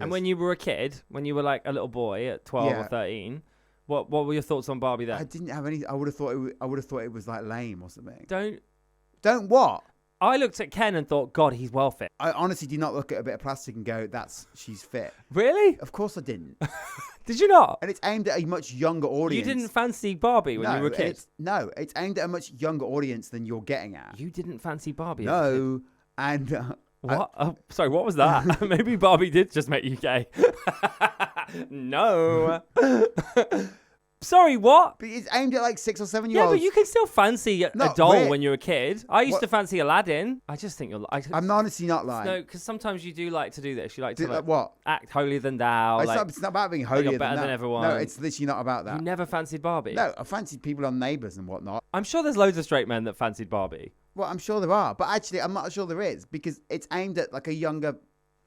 And when you were a kid, when you were like a little boy at 12 or 13, what were your thoughts on Barbie then? I didn't have any. I would have thought it was like lame or something. Don't what? I looked at Ken and thought, God, he's well fit. I honestly did not look at a bit of plastic and go, she's fit. Really? Of course I didn't. Did you not? And it's aimed at a much younger audience. You didn't fancy Barbie when you were a kid? It's aimed at a much younger audience than you're getting at. You didn't fancy Barbie? No. And... what? Sorry, what was that? Maybe Barbie did just make you gay. No. Sorry, what? But it's aimed at like 6 or 7 year olds. Yeah, but you can still fancy a doll when you're a kid. I used to fancy Aladdin. I just think I'm honestly not lying. No, because sometimes you do like to do this. You like to what? Act holier than thou. It's not about being holier you're better than everyone. No, it's literally not about that. You never fancied Barbie? No, I fancied people on Neighbours and whatnot. I'm sure there's loads of straight men that fancied Barbie. Well, I'm sure there are, but actually, I'm not sure there is because it's aimed at like a younger.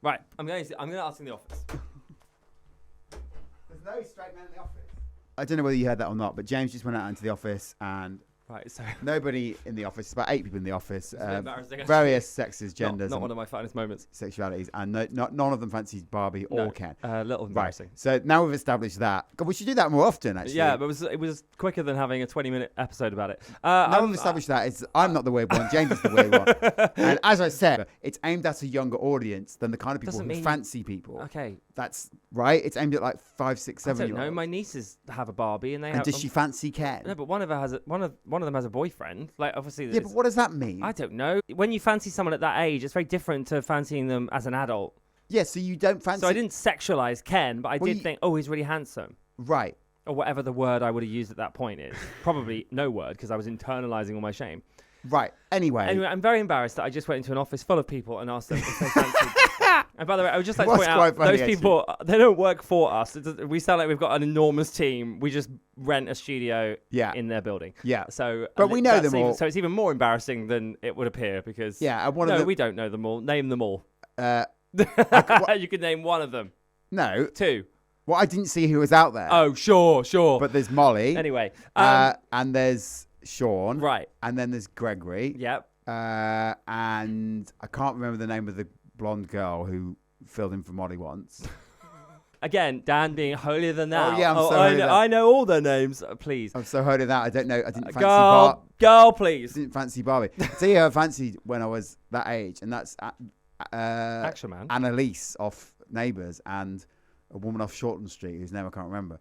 Right, I'm going to ask in the office. There's no straight men in the office. I don't know whether you heard that or not, but James just went out into the office and nobody in the office. About 8 people in the office. Various sexes, genders. Not one of my finest moments. Sexualities, and none of them fancied Barbie or Ken. A little embarrassing. Right. So now we've established that. God, we should do that more often, actually. Yeah, but it was quicker than having a 20-minute episode about it. Now we've established that I'm not the weird one. James is the weird one. And as I said, it's aimed at a younger audience than the kind of people who fancy people. Okay. That's right. It's aimed at like 5, 6, 7 year olds. No, my nieces have a Barbie, and does she fancy Ken? No, but one of them has a boyfriend. Like obviously. Yeah, but what does that mean? I don't know. When you fancy someone at that age, it's very different to fancying them as an adult. Yeah, so you don't fancy. So I didn't sexualize Ken, but I did think, oh, he's really handsome. Right. Or whatever the word I would have used at that point is. Probably no word because I was internalizing all my shame. Right. Anyway, I'm very embarrassed that I just went into an office full of people and asked them if they fancied. And by the way, I would just like to point out, those people, they don't work for us. We sound like we've got an enormous team. We just rent a studio in their building. Yeah. So, but we know them all. So it's even more embarrassing than it would appear because... Yeah. We don't know them all. Name them all. You could name one of them. No. 2. Well, I didn't see who was out there. Oh, sure. But there's Molly. Anyway. And there's Sean. Right. And then there's Gregory. Yep. And I can't remember the name of the blonde girl who filled in for Molly once. Again, Dan being holier than thou. Oh, yeah, I know all their names. Please. I'm so holier than that. I don't know. I didn't fancy Girl, please. I didn't fancy Barbie. See who I fancied when I was that age, and that's Action Man. Annalise off Neighbours and a woman off Shorten Street whose name I can't remember.